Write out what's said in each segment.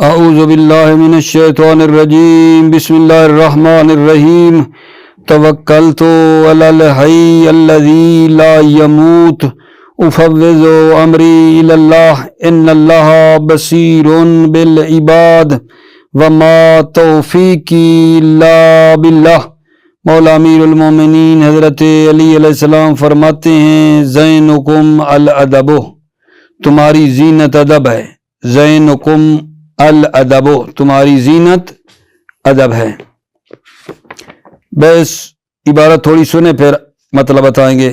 اعوذ باللہ من الشیطان الرجیم بسم اللہ الرحمن الرحیم توکلت علی الحی الذی لا یموت افوض امری الی اللہ ان اللہ بصیر بالعباد وما توفیقی الا باللہ۔ مولا امیر المومنین حضرت علی علیہ السلام فرماتے ہیں زینکم الادب، تمہاری زینت ادب ہے۔ زینکم الادب، تمہاری زینت ادب ہے۔ بس عبارت تھوڑی سنے پھر مطلب بتائیں گے۔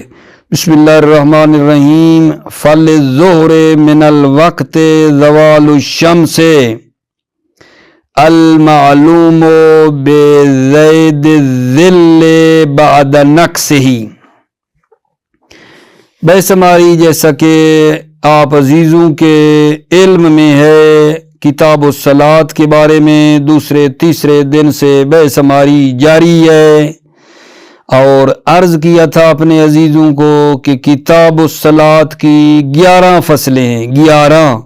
بسم اللہ الرحمن الرحیم۔ فالظہر من الوقت زوال الشمس المعلوم بزید الظل بعد نقصہ۔ بس ہماری جیسا کہ آپ عزیزوں کے علم میں ہے کتاب الصلاۃ کے بارے میں دوسرے تیسرے دن سے بحث ہماری جاری ہے، اور عرض کیا تھا اپنے عزیزوں کو کہ کتاب الصلاۃ کی 11 فصلیں ہیں۔ 11۔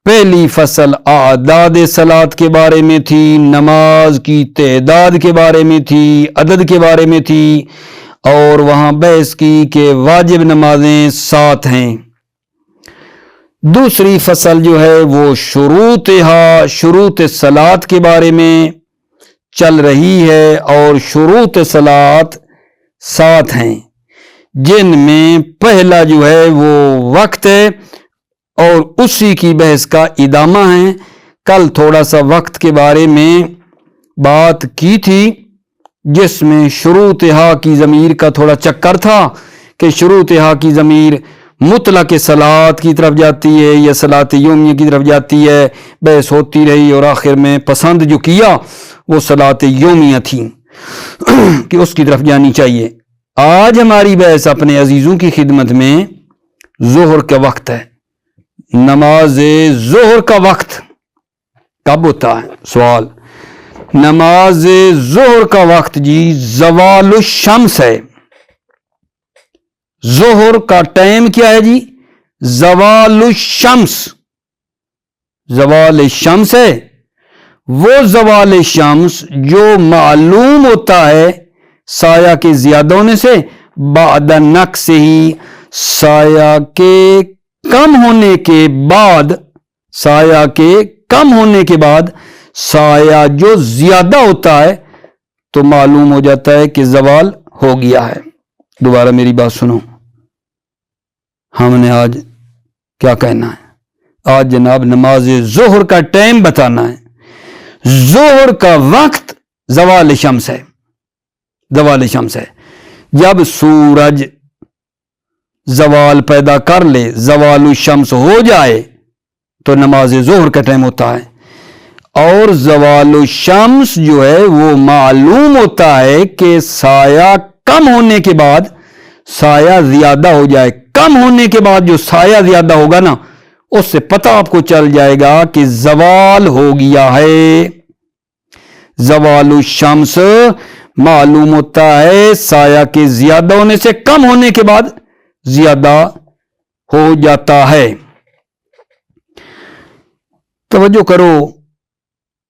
پہلی فصل اعداد صلاۃ کے بارے میں تھی، نماز کی تعداد کے بارے میں تھی، عدد کے بارے میں تھی، اور وہاں بحث کی کہ واجب نمازیں 7 ہیں۔ دوسری فصل جو ہے وہ شروط صلاۃ کے بارے میں چل رہی ہے، اور شروط صلاۃ 7 ہیں، جن میں پہلا جو ہے وہ وقت ہے، اور اسی کی بحث کا ادامہ ہے۔ کل تھوڑا سا وقت کے بارے میں بات کی تھی، جس میں شروط کی ضمیر کا تھوڑا چکر تھا کہ شروط کی ضمیر مطلق صلاۃ کی طرف جاتی ہے یا صلاۃ یومیہ کی طرف جاتی ہے۔ بحث ہوتی رہی اور آخر میں پسند جو کیا وہ صلاۃ یومیہ تھی کہ اس کی طرف جانی چاہیے۔ آج ہماری بحث اپنے عزیزوں کی خدمت میں ظہر کا وقت ہے۔ نماز ظہر کا وقت کب ہوتا ہے؟ سوال۔ نماز ظہر کا وقت جی زوال الشمس ہے۔ ظہر کا ٹائم کیا ہے جی؟ زوال الشمس۔ زوال شمس ہے، وہ زوال شمس جو معلوم ہوتا ہے سایہ کے زیادہ ہونے سے، بعد نقص ہی، سایہ کے کم ہونے کے بعد، سایہ کے کم ہونے کے بعد سایہ جو زیادہ ہوتا ہے تو معلوم ہو جاتا ہے کہ زوال ہو گیا ہے۔ دوبارہ میری بات سنو، ہم نے آج کیا کہنا ہے؟ آج جناب نماز ظہر کا ٹائم بتانا ہے۔ ظہر کا وقت زوال شمس ہے۔ زوال شمس ہے، جب سورج زوال پیدا کر لے، زوال الشمس ہو جائے تو نماز ظہر کا ٹائم ہوتا ہے۔ اور زوال الشمس جو ہے وہ معلوم ہوتا ہے کہ سایہ کم ہونے کے بعد سایہ زیادہ ہو جائے۔ کم ہونے کے بعد جو سایہ زیادہ ہوگا نا، اس سے پتہ آپ کو چل جائے گا کہ زوال ہو گیا ہے۔ زوال الشمس معلوم ہوتا ہے سایہ کے زیادہ ہونے سے، کم ہونے کے بعد زیادہ ہو جاتا ہے۔ توجہ کرو،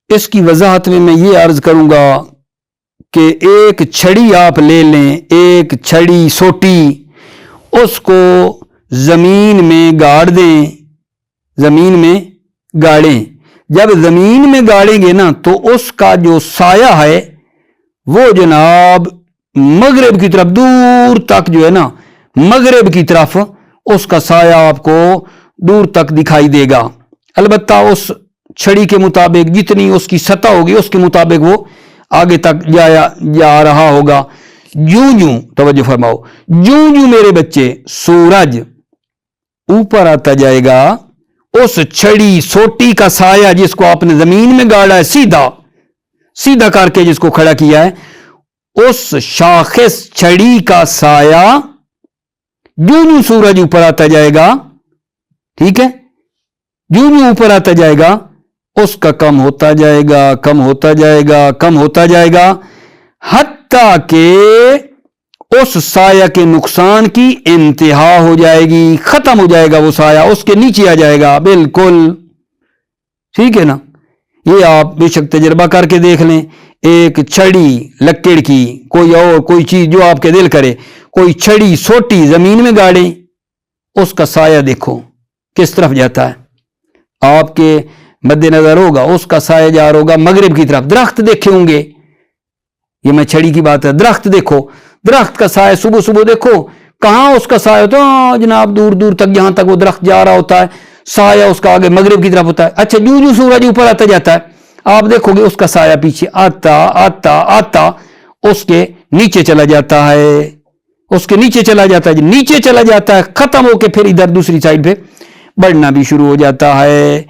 اس کی وضاحت میں یہ عرض کروں گا کہ ایک چھڑی آپ لے لیں، ایک چھڑی سوٹی، اس کو زمین میں گاڑ دیں، زمین میں گاڑیں۔ جب زمین میں گاڑیں گے نا تو اس کا جو سایہ ہے وہ جناب مغرب کی طرف دور تک جو ہے نا، مغرب کی طرف اس کا سایہ آپ کو دور تک دکھائی دے گا۔ البتہ اس چھڑی کے مطابق جتنی اس کی سطح ہوگی اس کے مطابق وہ آگے تک جا رہا ہوگا۔ جوں توجہ فرماؤ، جوں میرے بچے سورج اوپر آتا جائے گا، اس چھڑی سوٹی کا سایہ جس کو آپ نے زمین میں گاڑا ہے، سیدھا کر کے جس کو کھڑا کیا ہے، اس شاخص چھڑی کا سایہ جوں سورج اوپر آتا جائے گا، ٹھیک ہے، جوں اوپر آتا جائے گا اس کا کم ہوتا جائے گا، کم ہوتا جائے گا، کم ہوتا جائے گا، حتیٰ کہ اس سایہ کے نقصان کی انتہا ہو جائے گی، ختم ہو جائے گا وہ سایہ، اس کے نیچے آ جائے گا، بالکل ٹھیک ہے نا۔ یہ آپ بے شک تجربہ کر کے دیکھ لیں. ایک چھڑی لکڑ کی کوئی اور کوئی چیز جو آپ کے دل کرے, کوئی چھڑی سوٹی زمین میں گاڑیں, اس کا سایہ دیکھو کس طرف جاتا ہے. آپ کے مد نظر ہوگا اس کا سایہ جا رہا ہوگا مغرب کی طرف. درخت دیکھے ہوں گے, یہ میں چھڑی کی بات ہے, درخت دیکھو, درخت کا سایہ صبح صبح دیکھو کہاں اس کا سایہ ہوتا ہے, جناب دور دور تک جہاں تک وہ درخت جا رہا ہوتا ہے سایہ اس کا آگے مغرب کی طرف ہوتا ہے. اچھا جو جو سورج اوپر آتا جاتا ہے آپ دیکھو گے اس کا سایہ پیچھے آتا آتا آتا اس کے نیچے چلا جاتا ہے, اس کے نیچے چلا جاتا ہے, نیچے چلا جاتا ہے, ختم ہو کے پھر ادھر دوسری سائڈ پہ بڑھنا بھی شروع ہو جاتا ہے.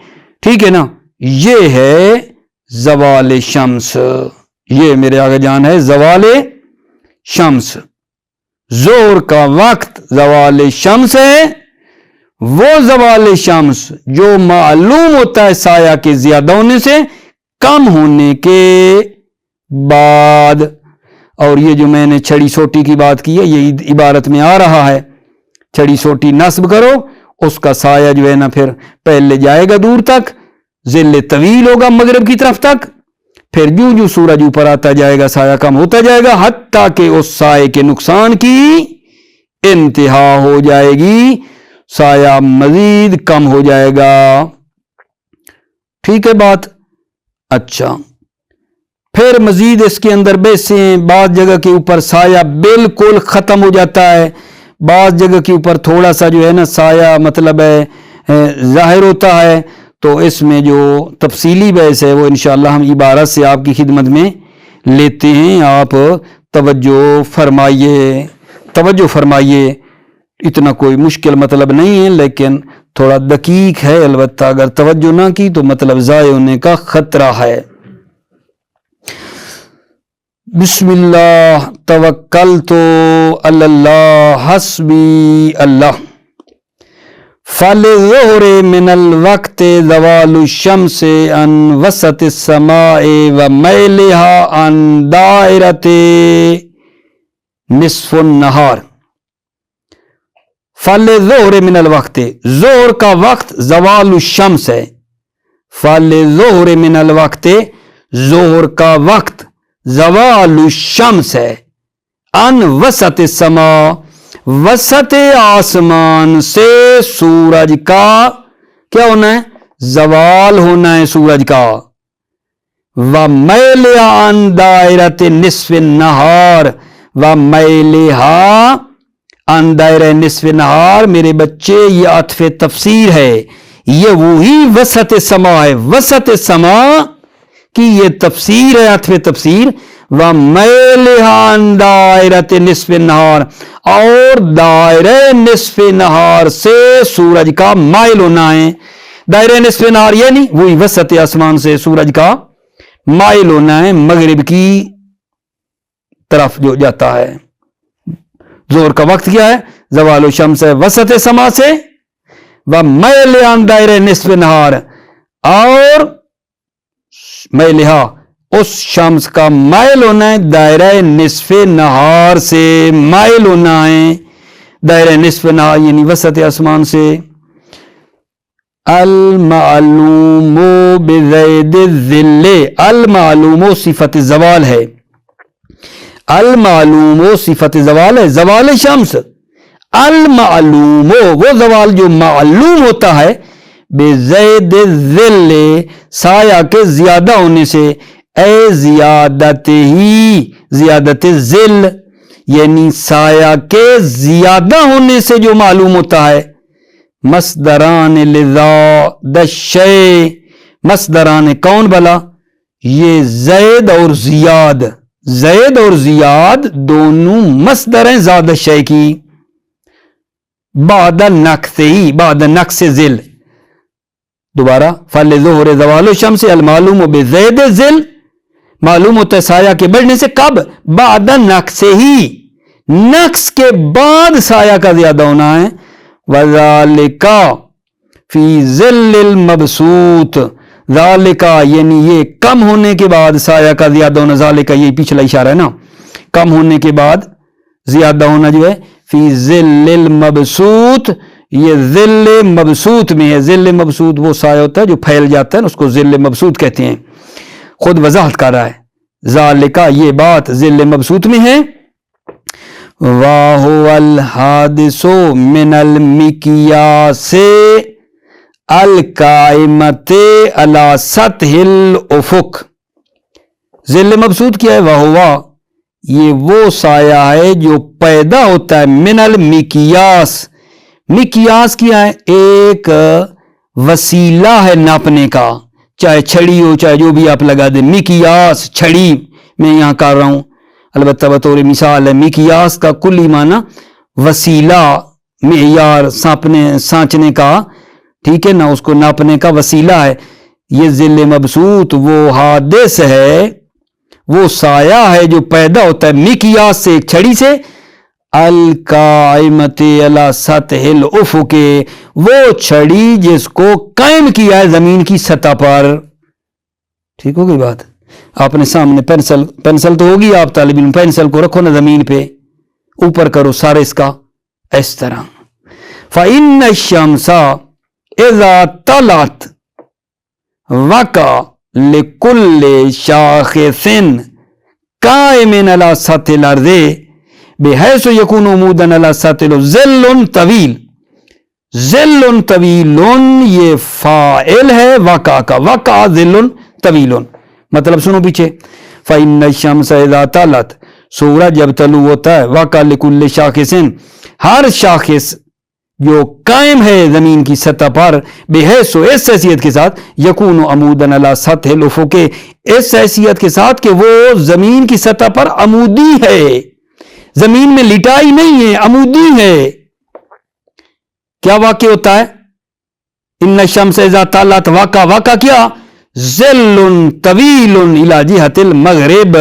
ٹھیک ہے نا, یہ ہے زوال شمس. یہ میرے آگے جان ہے زوال شمس. ظہر کا وقت زوال شمس ہے, وہ زوال شمس جو معلوم ہوتا ہے سایہ کے زیادہ ہونے سے کم ہونے کے بعد. اور یہ جو میں نے چھڑی سوٹی کی بات کی ہے یہ عبارت میں آ رہا ہے. چھڑی سوٹی نصب کرو, اس کا سایہ جو ہے نا پھر پہلے جائے گا دور تک, ظل طویل ہوگا مغرب کی طرف تک, پھر جو جو سورج اوپر آتا جائے گا سایہ کم ہوتا جائے گا حتیٰ کہ اس سائے کے نقصان کی انتہا ہو جائے گی, سایہ مزید کم ہو جائے گا. ٹھیک ہے بات. اچھا پھر مزید اس کے اندر بحثیں, بعض جگہ کے اوپر سایہ بالکل ختم ہو جاتا ہے, بعض جگہ کے اوپر تھوڑا سا جو ہے نا سایہ مطلب ہے ظاہر ہوتا ہے. تو اس میں جو تفصیلی بحث ہے وہ انشاءاللہ ہم عبارت سے آپ کی خدمت میں لیتے ہیں. آپ توجہ فرمائیے, توجہ فرمائیے. اتنا کوئی مشکل مطلب نہیں ہے لیکن تھوڑا دقیق ہے, البتہ اگر توجہ نہ کی تو مطلب ضائع ہونے کا خطرہ ہے. بسم اللہ توکلت علی اللہ حسبی اللہ. فَلِلظُّهْرِ مِنَ الْوَقْتِ زَوَالُ الشَّمْسِ عَنْ وَسَطِ السَّمَاءِ وَمَيْلِهَا عَنْ دَائِرَةِ نِصْفِ النَّهَارِ. فَلِلظُّهْرِ مِنَ الْوَقْتِ, ظہر کا وقت زوال الشمس ہے. فَلِلظُّهْرِ مِنَ الْوَقْتِ, ظہر کا وقت زوال الشمس ہے. عَنْ وَسَطِ السَّمَاءِ, وسط آسمان سے سورج کا کیا ہونا ہے, زوال ہونا ہے سورج کا. وَمَيْلِهَا عَنْ دَائِرَةِ نِصْفِ النَّهَارِ, وَمَيْلِهَا عَنْ دَائِرَةِ نِصْفِ النَّهَارِ. میرے بچے یہ عطف تفسیر ہے, یہ وہی وسط سما ہے, وسط سما کی یہ تفسیر ہے, عطف تفسیر. وَمَيْلِهَا عَنْ دَائِرَةِ نِصْفِ النَّهَارِ, اور دائرہ نصف نہار سے سورج کا مائل ہونا ہے. دائرہ نصف نہار یعنی وہی وسط آسمان سے سورج کا مائل ہونا ہے, مغرب کی طرف جو جاتا ہے. ظہر کا وقت کیا ہے, زوال الشمس ہے وسط سما سے. وَمَيْلِ عَنْ دَائِرَةِ نِصْفِ النَّهَارِ, اور میلہا اس شمس کا مائل ہونا ہے دائرہ نصف نہار سے, مائل ہونا ہے دائرہ نصف نہار یعنی وسط آسمان سے. المعلوم بزید الظل, المعلوم صفت زوال ہے, المعلوم صفت زوال ہے, زوال شمس. المعلوم وہ زوال جو معلوم ہوتا ہے, بزید الظل سایہ کے زیادہ ہونے سے, اے زیادت ہی, زیادت ظل یعنی سایہ کے زیادہ ہونے سے جو معلوم ہوتا ہے. مصدران لزاد الشیء, مصدران کون بلا, یہ زید اور زیاد, زید اور زیاد دونوں مصدر ہیں زاد الشیء کی. بعد نقص ہی, بعد نقص ظل. دوبارہ فَلِلظُّهْرِ زَوَالُ الشَّمْسِ المعلوم بزید الظل, معلوم ہوتا ہے سایہ کے بڑھنے سے. کب, بعد نقص ہی, نقص کے بعد سایہ کا زیادہ ہونا ہے. وَذَلِكَ فِي ظِلِّ الْمَبْسُوطِ, ذَلِكَ یعنی یہ کم ہونے کے بعد سایہ کا زیادہ ہونا, ذَلِكَ یہ پچھلا اشارہ ہے نا, کم ہونے کے بعد زیادہ ہونا جو ہے. فِي ظِلِّ الْمَبْسُوطِ یہ ظل مبسوط میں ہے. ظل مبسوط وہ سایہ ہوتا ہے جو پھیل جاتا ہے نا, اس کو ظل مبسوط کہتے ہیں. خود وضاحت کر رہا ہے, ذالکا یہ بات ظل مبسوط میں ہے. وَهُوَ الْحَادِثُ مِنَ الْمِقْيَاسِ الْقَائِمَةِ عَلَى سَطْحِ الْأُفُقِ. ظل مبسوط کیا ہے؟ وَهُوَ یہ وہ سایہ ہے جو پیدا ہوتا ہے من المقیاس. مقیاس کیا ہے؟ ایک وسیلہ ہے ناپنے کا, چاہے چھڑی ہو چاہے جو بھی آپ لگا دیں. مقیاس چھڑی میں یہاں کر رہا ہوں, البتہ بطور مثال ہے. مقیاس کا کلی معنی وسیلہ, معیار سانچنے کا, ٹھیک ہے نا, اس کو ناپنے کا وسیلہ ہے. یہ ظل مبسوط وہ حادث ہے, وہ سایہ ہے جو پیدا ہوتا ہے مقیاس سے, ایک چھڑی سے. القائمۃ علی سطح الافق, وہ چھڑی جس کو قائم کیا ہے زمین کی سطح پر. ٹھیک ہو گئی بات؟ آپ نے سامنے پینسل تو ہوگی, آپ طالب علم پینسل کو رکھو نا زمین پہ, اوپر کرو سارے اس کا اس طرح. فإن الشمس اذا طلعت وقع لكل شاخص قائم على سطح الارض بحيث يكون عمودا على سطح ظل طويل. ظل طویل یہ فاعل ہے وقع کا, وقع ظل طویل. مطلب سنو پیچھے, فإن الشمس اذا طلعت, سورج جب طلوع ہوتا ہے, وقع لكل شاخص ہر شاخص جو قائم ہے زمین کی سطح پر, بحیث اس حیثیت کے ساتھ, یکون عمودا علی سطح الافق, اس حیثیت کے ساتھ کہ وہ زمین کی سطح پر عمودی ہے, زمین میں لٹائی نہیں ہے, عمودی ہے. کیا واقع ہوتا ہے؟ ان الشمس اذا طلعت واقع کیا؟ ظل طویل الی جہت المغرب.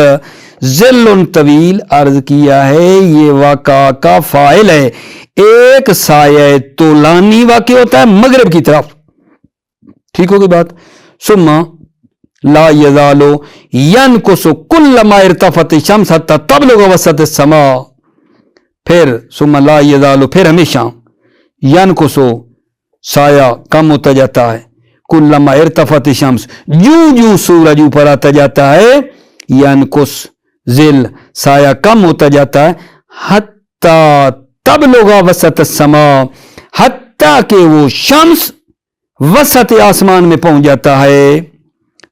ظل طویل عرض کیا ہے یہ واقع کا فاعل ہے, ایک سایہ طولانی واقع ہوتا ہے مغرب کی طرف. ٹھیک ہوگی بات؟ ثم لا یزال ینقص کلما ارتفعت الشمس حتی تبلغ وسط السماء. پھر ثم لا یزال, پھر ہمیشہ, ینقص سایہ کم ہوتا جاتا ہے, کلما ارتفعت الشمس جو سورج اوپر آتا جاتا ہے, ینقص ظل سایہ کم ہوتا جاتا ہے, حتی تبلغ وسط السماء, حتیٰ کہ وہ شمس وسط آسمان میں پہنچ جاتا ہے,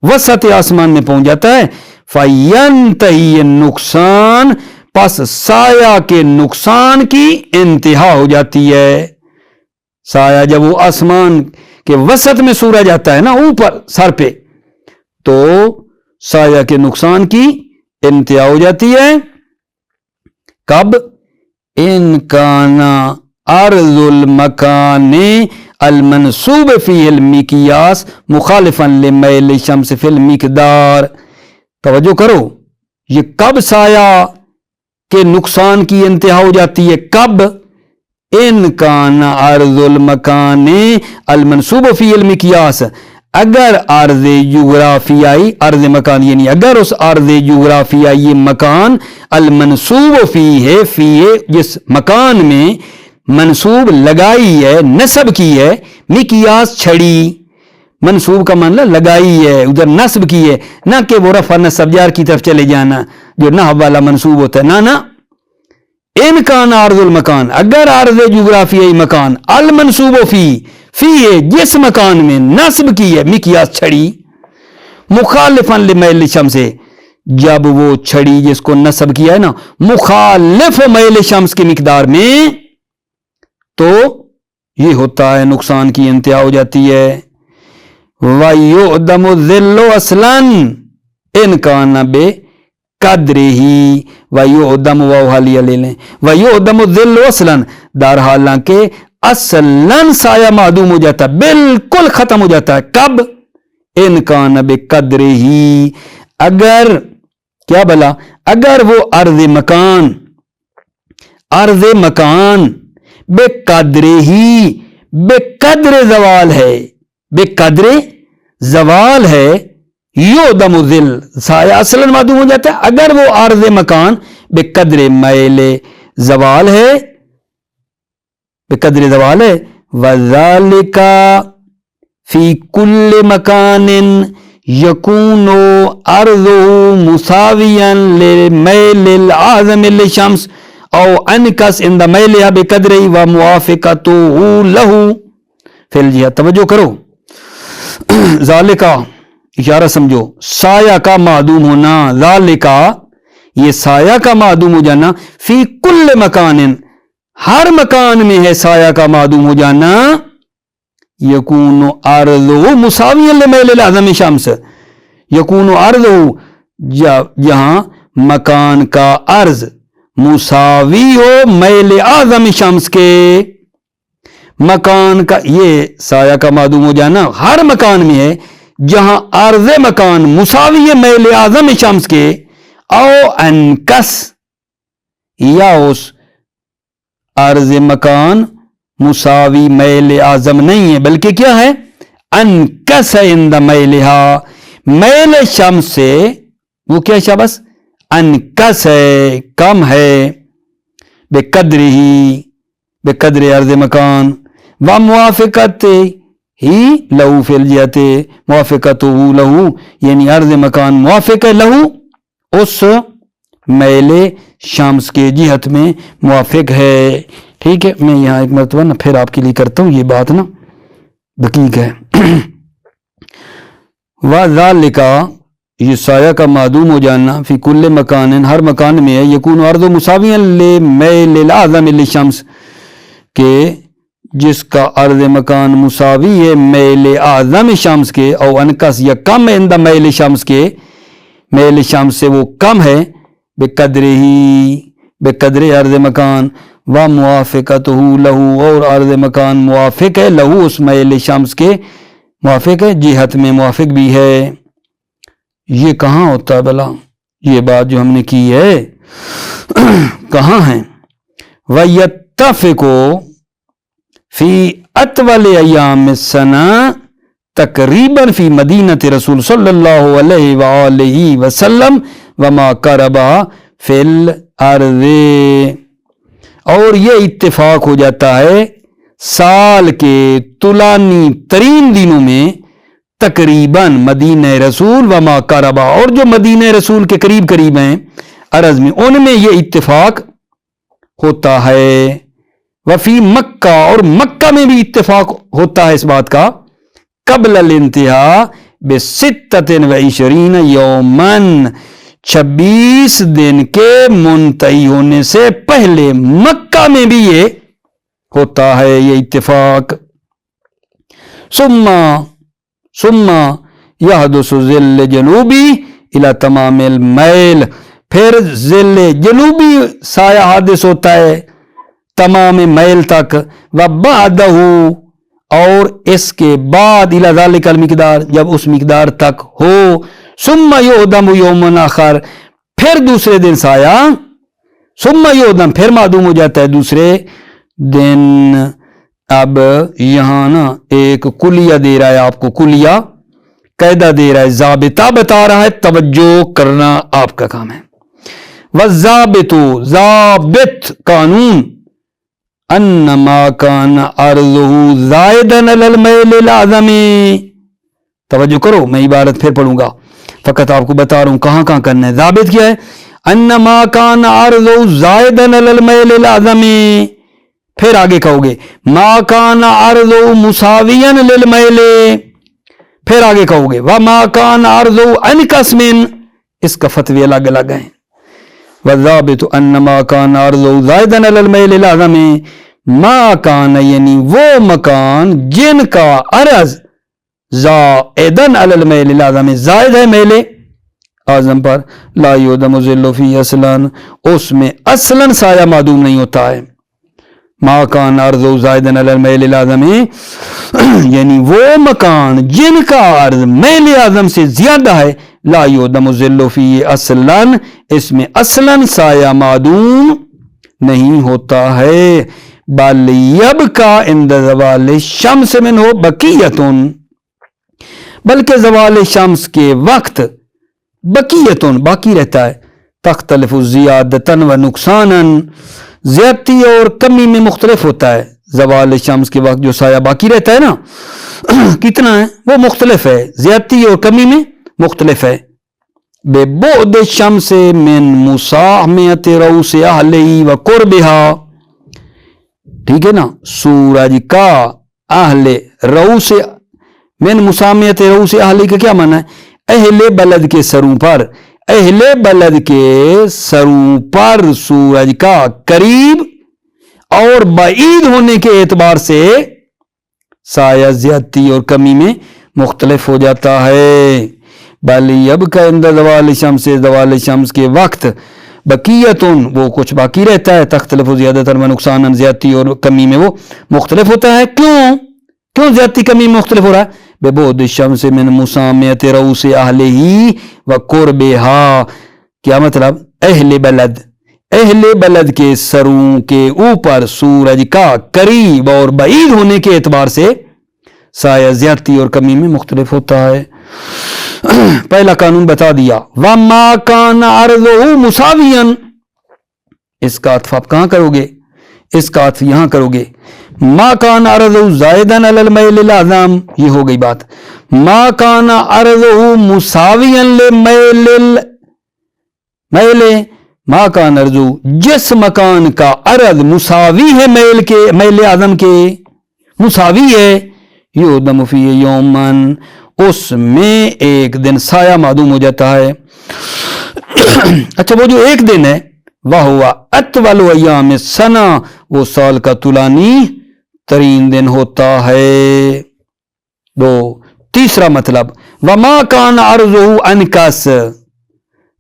وسط آسمان میں پہنچ جاتا ہے. فینتہی النقصان, پس سایہ کے نقصان کی انتہا ہو جاتی ہے. سایہ جب وہ آسمان کے وسط میں سورج آتا ہے نا اوپر سر پہ, تو سایہ کے نقصان کی انتہا ہو جاتی ہے. کب؟ ان کان ارض المکان المنصوب فی المقیاس مخالفا لمیل الشمس فی المقدار. توجہ کرو, یہ کب سایہ کے نقصان کی انتہا ہو جاتی ہے؟ کب؟ ان کان ارض المکان المنصوب فی المقیاس, اگر عرض جغرافیائی, عرض مکان یعنی اگر اس عرض جغرافیائی مکان المنصوب فی ہے, فی جس مکان میں منصوب لگائی ہے, نصب کی ہے, مقیاس چھڑی, منصوب کا مطلب لگائی ہے, ادھر نصب کی ہے, نہ کہ وہ رفع نصب جار کی طرف چلے جانا جو نحو والا منصوب ہوتا ہے, نہ. ان کان عرض المکان, اگر عرض جغرافیائی مکان المنصوب فی ہے جس مکان میں نصب کی ہے مقیاس چھڑی, مخالفا لمیل الشمس, جب وہ چھڑی جس کو نصب کیا ہے نا مخالف میل شمس کی مقدار میں, تو یہ ہوتا ہے نقصان کی انتہا ہو جاتی ہے. وَيُعْدَمُ الظِّلُّ أَصْلًا إِنْ كَانَ بِقَدْرِهِ وَيُعْدَمُ وَوْحَلِيَ لِلیں وَيُعْدَمُ الظِّلُّ أَصْلًا, در حالانکہ اصلاً سایہ معدوم ہو جاتا ہے, بالکل ختم ہو جاتا ہے. کب؟ إِنْ كَانَ بِقَدْرِهِ, اگر کیا بلا, اگر وہ عرض مکان بے قدر ہی, بے قدر زوال ہے, بے قدر زوال ہے, یعدم الظل, سایہ اصلاً معدوم ہو جاتا ہے اگر وہ عرض مکان بے قدر میل زوال ہے, بے قدر زوال ہے, وذالک فی کل مکان یکون ارضه مساویا للمیل العظم للشمس او انکس عند میلها بقدره وموافقته له فی الجہہ. توجہ کرو، ذالکا اشارہ سمجھو، سایہ کا معدوم ہونا، ذالکا یہ سایہ کا معدوم ہو جانا، فی کل مکان ہر مکان میں ہے سایہ کا معدوم ہو جانا، یکون ارضہ مساویا لمیل العظم شمس، یکون ارضہ جہاں مکان کا عرض مساوی ہو میل اعظم شمس کے، مکان کا یہ سایہ کا معدوم ہو جانا ہر مکان میں ہے جہاں عرض مکان مساوی ہے میل اعظم شمس کے، او انکس یا اس عرض مکان مساوی میل اعظم نہیں ہے بلکہ کیا ہے، انکس ہے عند میلہا، میل شمس سے وہ کیا شبس انکس ہے، کم ہے، بقدر عرض مکان، وموافقت ہی لہو فی الجہت، موافقتہ لہو یعنی عرض مکان موافق ہے لہو اس میل شمس کے جہت میں موافق ہے. ٹھیک ہے، میں یہاں ایک مرتبہ نا پھر آپ کے لیے کرتا ہوں، یہ بات نا دقیق ہے. وذالک یہ سایہ کا معدوم ہو جانا، فی کل مکان ہر مکان میں ہے، یکون ارض مساویا لمیل العظم للشمس کہ جس کا عرض مکان مساوی ہے میل اعظم شمس کے، او انکس یا کم ہے عند میل شمس کے، میل شمس سے وہ کم ہے، بقدر عرض مکان، و موافقتہ لہو اور عرض مکان موافق ہے لہو اس میل شمس کے، موافق ہے جہت میں موافق بھی ہے. یہ کہاں ہوتا ہے بلا، یہ بات جو ہم نے کی ہے کہاں ہے؟ وَيَتَّفِقُ فی اطول ایام السنہ تقریباً فی مدینۃ رسول صلی اللہ علیہ وآلہ وسلم وما قربا فی الارض، اور یہ اتفاق ہو جاتا ہے سال کے طولانی ترین دنوں میں تقریباً مدینہ رسول وما قربا، اور جو مدینہ رسول کے قریب قریب ہیں عرض میں ان میں یہ اتفاق ہوتا ہے. وفی مکہ اور مکہ میں بھی اتفاق ہوتا ہے اس بات کا، قبل الانتہا بستۃ وعشرین یومن 26 دن کے منتہی ہونے سے پہلے مکہ میں بھی یہ ہوتا ہے یہ اتفاق. ثم یحدث ظل جنوبی الی تمام المیل، پھر ظل جنوبی سایہ حادث ہوتا ہے تمام میل تک، وبعدہ اور اس کے بعد الی ذلک المقدار جب اس مقدار تک ہو، ثم یعدم یوم آخر پھر دوسرے دن سایہ، ثم یعدم پھر معدوم ہو جاتا ہے دوسرے دن. اب یہاں نا ایک کلیہ دے رہا ہے آپ کو، کلیہ قاعدہ دے رہا ہے، ضابطہ بتا رہا ہے، توجہ کرنا آپ کا کام ہے. والضابط ضابط قانون انما کان عرضہ زائدا علی المیل العظم، توجہ کرو میں عبارت پھر پڑھوں گا، فقط آپ کو بتا رہا ہوں کہاں کرنا ہے. ضابط کیا ہے؟ انما کان عرضہ زائدا علی المیل العظم، پھر آگے کہو گے ما کان عرضہ مساویا للمیل، پھر آگے کہو گے وما کان عرضہ انکس من، اس کا فتوی الگ الگ ہیں. والضابط انما کان عرضہ زائدا علی المیل العظم ما کان یعنی وہ مکان جن کا عرض زائدا علی المیل العظم زائد ہے میل اعظم پر، لا یعدم ظل فی اصلا اس میں اصلا سایہ معدوم نہیں ہوتا ہے. ما کان عرض زائدا علی المیل العظم یعنی وہ مکان جن کا عرض میل اعظم سے زیادہ ہے، لا یعدم ظل فی اصلا اس میں اصلا سایہ معدوم نہیں ہوتا ہے. بل یبقى عند زوال الشمس منہ بقیۃ، بلکہ زوال شمس کے وقت بقیۃ باقی رہتا ہے. تختلف زیادتاً و نقصاناً، زیادتی اور کمی میں مختلف ہوتا ہے، زوال شمس کے وقت جو سایہ باقی رہتا ہے نا کتنا ہے وہ مختلف ہے، زیادتی اور کمی میں مختلف ہے. بے بعد شمس من مساہمت رؤوس اہلہ و قربہا، ٹھیک ہے نا، سورج کا اہل رؤوس من مساہمت رؤوس اہلہ کا کیا معنی ہے؟ اہل بلد کے سروں پر، اہل بلد کے سروں پر سورج کا قریب اور بعید ہونے کے اعتبار سے سایہ زیادتی اور کمی میں مختلف ہو جاتا ہے. بل یبقی عند زوال شمس، زوال شمس کے وقت بقیتن وہ کچھ باقی رہتا ہے، تختلف زیادہ تر میں نقصان، زیادتی اور کمی میں وہ مختلف ہوتا ہے. کیوں زیادتی کمی میں مختلف ہو رہا ہے؟ بے بعد الشمس من مسامعت رؤوس اہلہ و قربہا، کیا مطلب؟ اہل بلد کے سروں کے اوپر سورج کا قریب اور بعید ہونے کے اعتبار سے سایہ زیادتی اور کمی میں مختلف ہوتا ہے. پہلا قانون بتا دیا. وَمَا كَانَ عَرْضُهُ مُسَاوِيًا، اس کا عطف آپ کہاں کرو گے؟ اس کا عطف یہاں کرو گے. ما كان عرضه زائدا على الميل الاعظم، یہ ہو گئی بات. ما كان عرضه مساويا للميل ما كان عرضه، جس مکان کا عرض مساوی ہے میل اعظم کے، مساوی ہے، یعدم فیہ یومن، اس میں ایک دن سایہ معدوم ہو جاتا ہے. اچھا وہ جو ایک دن ہے وَهُوَ أَطْوَلُ أَيَّامِ السَّنَةِ، وہ سال کا طولانی ترین دن ہوتا ہے. تیسرا مطلب وَمَا كَانَ عَرْضُهُ أَنْكَسَ،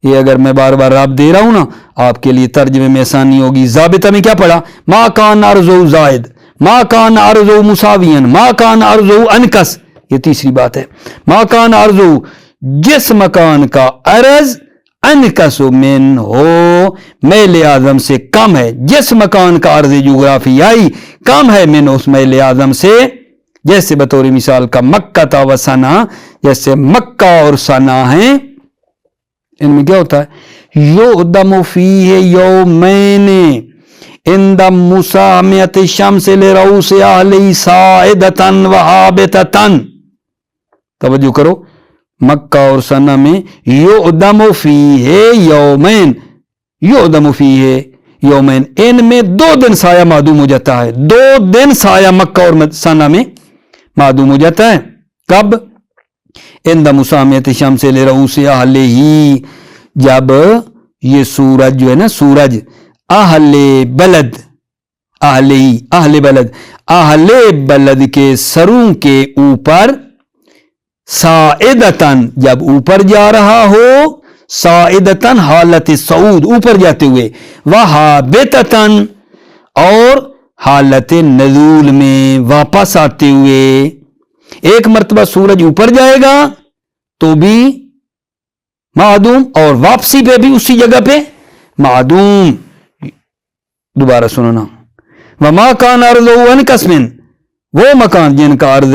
یہ اگر میں بار بار رابط دے رہا ہوں نا آپ کے لیے ترجمے میں آسانی ہوگی. ضابطہ میں کیا پڑھا؟ ما كان عرضه زائد، ما كان عرضه مساويا، ما كان عرضه انکس. یہ تیسری بات ہے. ما كان عرضه، جس مکان کا عرض انکس من ہو میل اعظم سے کم ہے، جس مکان کا عرض جغرافیائی کم ہے من اس میل اعظم سے، جیسے بطور مثال کا مکہ تا و سنا، جیسے مکہ اور سنا ہیں، ان میں کیا ہوتا ہے؟ یعدم فیہ یومین عند مسامعت الشمس لرؤوس اہلہ صاعدۃ و ہابطۃ. توجہ کرو، مکہ اور سنا میں یعدم فیہ یومین، یعدم فیہ یومین، ان میں 2 دن سایہ معدوم ہو جاتا ہے. 2 دن سایہ مکہ اور سنا میں معدوم ہو جاتا ہے. کب؟ عند مسامعت الشمس لرؤوس اہلہ، جب یہ سورج جو ہے نا، سورج اہل بلد، اہل بلد کے سروں کے اوپر صاعدتاً، جب اوپر جا رہا ہو، صاعدتاً حالت صعود، اوپر جاتے ہوئے، وہابطتاً، اور حالت نزول میں واپس آتے ہوئے. ایک مرتبہ سورج اوپر جائے گا تو بھی معدوم، اور واپسی پہ بھی اسی جگہ پہ معدوم. دوبارہ سننا. وما كان عرضه انکس من، وہ مکان جن کا عرض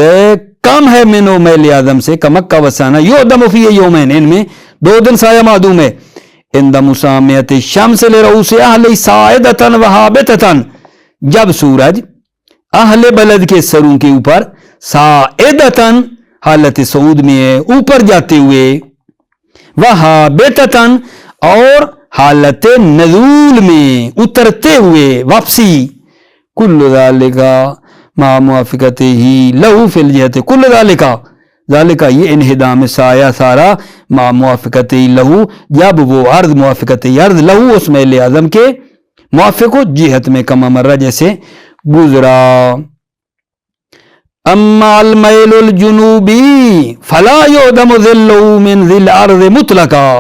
کم ہے منو میل اعظم سے، کمکہ وسانا، یعدم فیہ یومین، ان میں 2 دن سایہ معدوم ہے. عند مسامعت الشمس لرؤوس اہلہ صاعدۃ و ہابطۃ، جب سورج اہل بلد کے سروں کے اوپر صاعدۃ حالت صعود میں ہے، اوپر جاتے ہوئے، وہابطۃ اور حالت نزول میں اترتے ہوئے، واپسی. کل ذالک مع موافقتہ لہ فی الجہت، کل ذالک یہ انہدام سایہ سارا مع موافقتہ لہ، جب وہ عرض موافقتہ عرض لہ اس میل اعظم کے موافق ہو، جہت میں کما مرہ جیسے گزرا. اما المیل الجنوبی فلا یعدم ظلہ من ظل الارض مطلقا،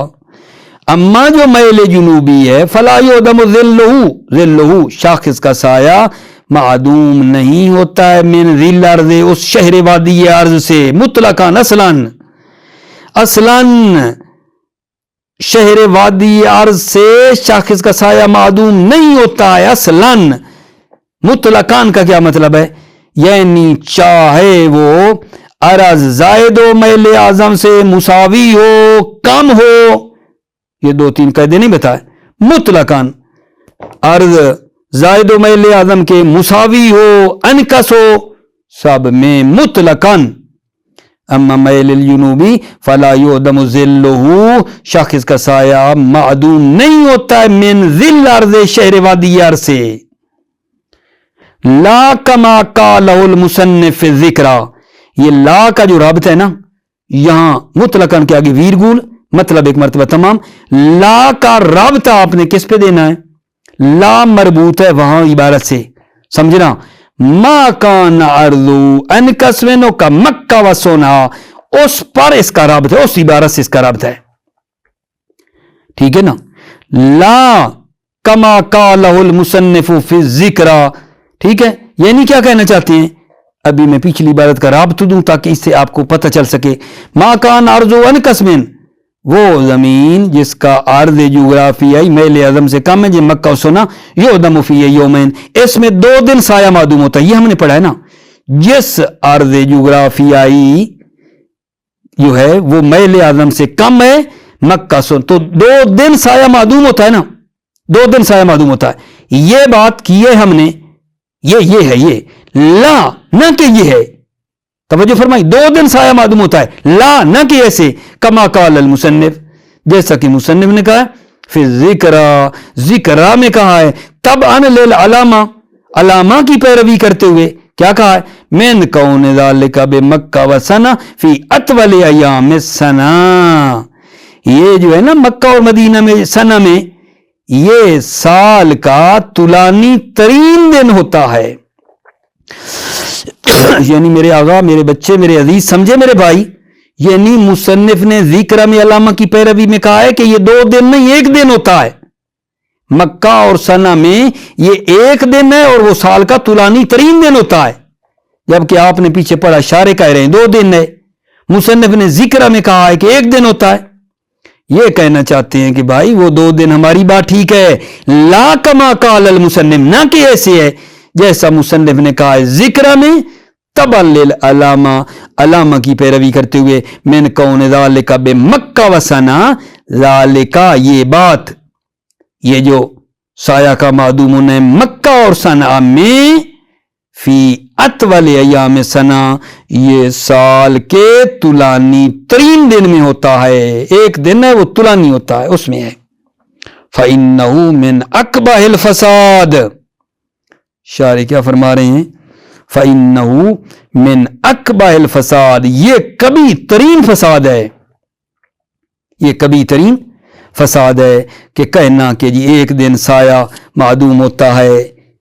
اما جو میل جنوبی ہے، فلا یعدم ظلہ شاخص کا سایہ معدوم نہیں ہوتا ہے، من ظل الارض اس شہر وادی ارض سے، مطلقا اصلاً شہر وادی ارض سے شاخص کا سایہ معدوم نہیں ہوتا ہے اصلاً. مطلقاً کا کیا مطلب ہے؟ یعنی چاہے وہ عرض زائد و میل اعظم سے مساوی ہو، کم ہو، یہ 2-3 قاعدے نہیں بتائے. مطلقاً عرض زائد و میل اعظم کے مساوی ہو انکس ہو سب میں مطلقاً. اما میل الجنوبی فلا یعدم ظلہ شخص کا سایہ معدوم نہیں ہوتا ہے من ظل ارض شہر وادی ارض سے. لا کما قالہ المصنف ذکرہ یہ لا کا جو رابط ہے نا یہاں مطلقاً کے آگے ویرگول مطلب ایک مرتبہ تمام. لا کا رابطہ آپ نے کس پہ دینا ہے؟ لا مربوط ہے وہاں عبارت سے سمجھنا. ما کان ارضو ان کسوینوں کا مکہ و سونا اس پر اس کا رابط ہے اس عبارت سے اس کا رابط ہے. ٹھیک ہے نا. لا کما قالہ المصنف فی الذکر. ٹھیک ہے یعنی کیا کہنا چاہتے ہیں ابھی میں پچھلی عبارت کا رابط دوں تاکہ اس سے آپ کو پتہ چل سکے. ما کان ارضو ان کسمین وہ زمین جس کا عرض جغرافیائی میل اعظم سے کم ہے جو مکہ و سونا یعدم فی یومین اس میں 2 دن سایہ معدوم ہوتا ہے. یہ ہم نے پڑھا ہے نا. جس عرض جغرافیائی جو ہے وہ میل اعظم سے کم ہے مکہ سونا تو 2 دن سایہ معدوم ہوتا ہے نا. 2 دن سایہ معدوم ہوتا ہے. یہ بات کی ہے ہم نے یہ ہے یہ لا نہ کہ یہ ہے. توجہ فرمائی 2 دن سایہ معدوم ہوتا ہے لا نہ کہ ایسے کما قال المصنف جیسا کہ مصنف نے کہا پھر ذکرہ میں کہا ہے تب ان للعلامہ علامہ کی پیروی کرتے ہوئے کیا کہا ہے من کون ذالک بمکہ و سنہ فی اطول ایام السنہ. یہ جو ہے نا مکہ اور مدینہ میں سنہ میں یہ سال کا طولانی ترین دن ہوتا ہے. یعنی میرے آغا میرے بچے میرے عزیز سمجھے میرے بھائی یعنی مصنف نے ذکر میں علامہ کی پیروی میں کہا ہے کہ یہ 2 دن نہیں 1 دن ہوتا ہے. مکہ اور سنہ میں یہ 1 دن ہے اور وہ سال کا طولانی ترین دن ہوتا ہے جبکہ آپ نے پیچھے پڑھا اشارے کہہ رہے ہیں 2 دن ہے. مصنف نے ذکر میں کہا ہے کہ 1 دن ہوتا ہے. یہ کہنا چاہتے ہیں کہ بھائی وہ 2 دن ہماری بات ٹھیک ہے لا کما قال المصنف نہ کہ ایسے ہے جیسا مصنف نے کہا ہے ذکر میں تبع للعلامہ علامہ کی پیروی کرتے ہوئے من کون ذالک بمکہ و سنہ ذالک یہ بات یہ جو سایہ کا معدوم ہونا ہے مکہ اور سنہ میں فی اطول ایام سنہ یہ سال کے طولانی ترین دن میں ہوتا ہے. 1 دن ہے وہ طولانی ہوتا ہے اس میں ہے. فَإِنَّهُ مِنْ أَقْبَحِ الْفَسَادِ شاعر کیا فرما رہے ہیں فَإِنَّهُ مِنْ أَقْبَحِ الْفَسَادِ یہ کبھی ترین فساد ہے. یہ کبھی ترین فساد ہے کہ کہنا کہ جی 1 دن سایہ معدوم ہوتا ہے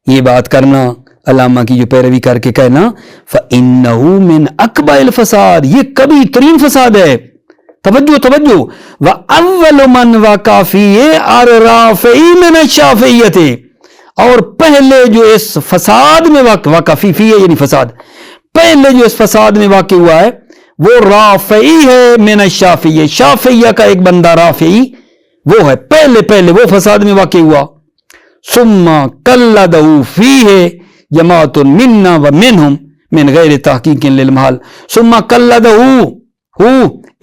یہ بات کرنا علامہ کی جو پیروی کر کے کہنا فَإِنَّهُ مِنْ أَقْبَحِ الْفَسَادِ یہ کبھی ترین فساد ہے. توجہ وَأَوَّلُ مَنْ وَقَعَ فِيهِ الرَّافِعِي مِنَ الشَّافِعِيَّةِ اور پہلے جو اس فساد میں واقع فی یعنی فساد پہلے جو اس فساد میں واقع ہوا ہے وہ رافعی ہے من الشافعیہ شافعیہ کا ایک بندہ رافعی وہ ہے پہلے وہ فساد میں واقع ہوا. ثم قلدہ فیہ جماعت منا و منہم من غیر تحقیق للمحال. ثم قلدہ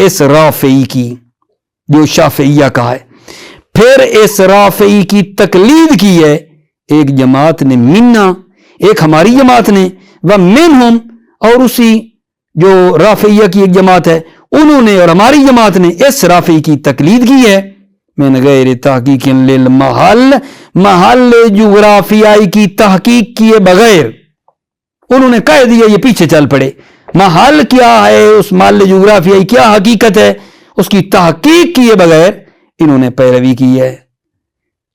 اس رافعی کی جو شافعیہ کا ہے پھر اس رافعی کی تقلید کی ہے ایک جماعت نے منا ایک ہماری جماعت نے و منہم اور اسی جو رافعیہ کی ایک جماعت ہے انہوں نے اور ہماری جماعت نے اس رافعی کی تقلید کی ہے من غیر تحقیق للمحل محل جغرافیائی کی تحقیق کیے بغیر. انہوں نے کہہ دیا یہ پیچھے چل پڑے محل کیا ہے اس محل جغرافیائی کیا حقیقت ہے اس کی تحقیق کیے بغیر انہوں نے پیروی کی ہے.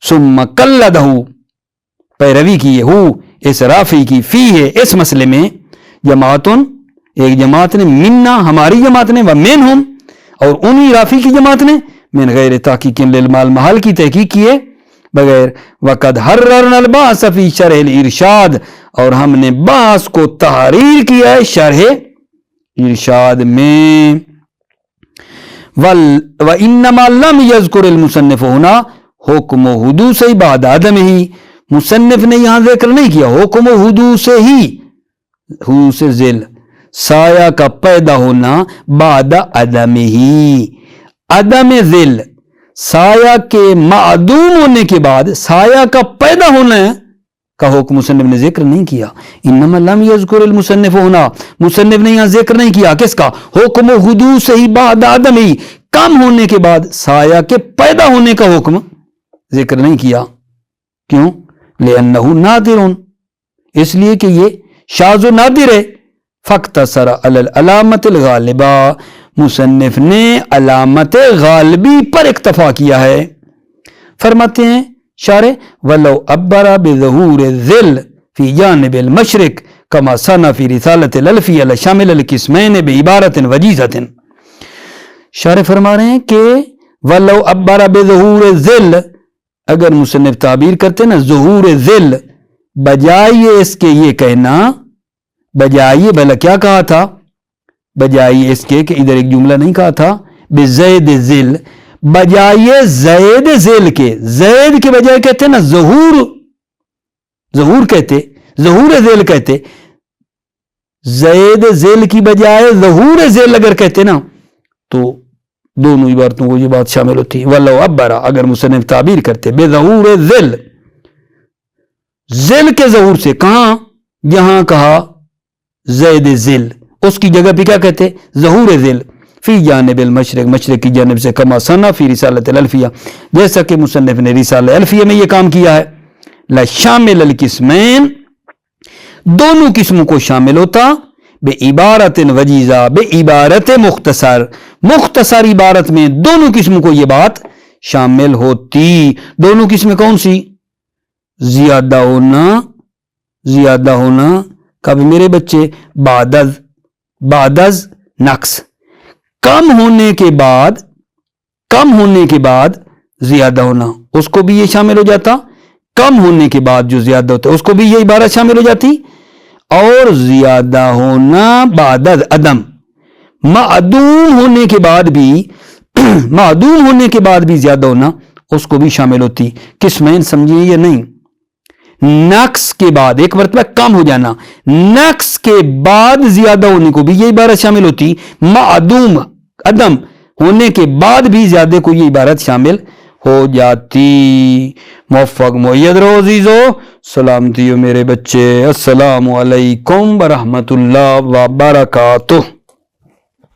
ثم قلدہ پیروی کی ہے اس رافعی کی فی ہے اس مسئلے میں جماعتن ایک جماعت نے منا ہماری جماعت نے و منہم اور انہی رافعی کی جماعت نے من غیر تحقیق للمال محل کی تحقیق کیے بغیر. وقد حررنا البحث فی شرح الارشاد اور ہم نے بحث کو تحریر کیا ہے شرح ارشاد میں. وانما لم یذکر المصنف هنا حکم حدوث بعد عدم ہی مصنف نے یہاں ذکر نہیں کیا حکم حدوث ہی حدوث ذل سایہ کا پیدا ہونا بعد عدم ہی عدم ذل سایہ کے معدوم ہونے کے بعد سایہ کا پیدا ہونا ہے کا حکم مصنف نے ذکر نہیں کیا. انما لم یذکر المصنف ہونا، مصنف نے یہاں ذکر نہیں کیا کس کا؟ حکم حدوث ہی بعد آدم ہی، کم ہونے کے بعد سایہ کے پیدا ہونے کا حکم ذکر نہیں کیا. کیوں؟ لأنہ نادر، اس لیے کہ یہ شاذ و نادر ہے. فاقتصر علی العلامت الغالبہ، مصنف نے علامت غالبی پر اکتفا کیا ہے. فرماتے ہیں شارح ولو عبر بظہور الظل فی جانب المشرق کما صنع فی رسالۃ الالفیہ لشامل القسمین بعبارۃ وجیزۃ. شارح فرما رہے ہیں کہ ولو عبر بظہور الظل، اگر مصنف تعبیر کرتے نا ظہور الظل، بجائے اس کے یہ کہنا، بجائے بھلا کیا کہا تھا؟ بجائے اس کے کہ ادھر ایک جملہ نہیں کہا تھا بزید ذل، بجائے زید ذیل کے، زید کے بجائے کہتے نا ظہور، ظہور کہتے، ظہور ذیل کہتے، زید ذیل کی بجائے ظہور ذیل اگر کہتے نا تو دونوں عبارتوں کو یہ بات شامل ہوتی. ولو عبرہ، اگر مصنف تعبیر کرتے بے ظہور ذل، ذل کے ظہور سے، کہاں؟ جہاں کہا زید ذل، اس کی جگہ پہ کیا کہتے؟ ظہور ذل فی جانب المشرق، مشرق کی جانب سے، کما صنع فی رسالۃ الالفیہ، جیسا کہ مصنف نے رسالہ الفیہ میں یہ کام کیا ہے. لشامل القسمین، دونوں قسموں کو شامل ہوتا، بے عبارت وجیزہ، بے عبارت مختصر، مختصر عبارت میں دونوں قسموں کو یہ بات شامل ہوتی. دونوں قسمیں کون سی؟ زیادہ ہونا، زیادہ ہونا کب میرے بچے؟ بعد از نقص، کم ہونے کے بعد، کم ہونے کے بعد زیادہ ہونا، اس کو بھی یہ شامل ہو جاتا. کم ہونے کے بعد جو زیادہ ہوتا ہے اس کو بھی یہ عبارت شامل ہو جاتی. اور زیادہ ہونا بعد از عدم، معدوم ہونے کے بعد بھی معدوم ہونے کے بعد بھی زیادہ ہونا اس کو بھی شامل ہوتی. قسمین سمجھیے یا نہیں؟ نقص کے بعد ایک مرتبہ کم ہو جانا، نقص کے بعد زیادہ ہونے کو بھی یہ عبارت شامل ہوتی. معدوم عدم ہونے کے بعد بھی زیادہ کو یہ عبارت شامل ہو جاتی. موفق مؤید رہو عزیزو، سلامتی ہو میرے بچے. السلام علیکم ورحمۃ اللہ وبرکاتہ.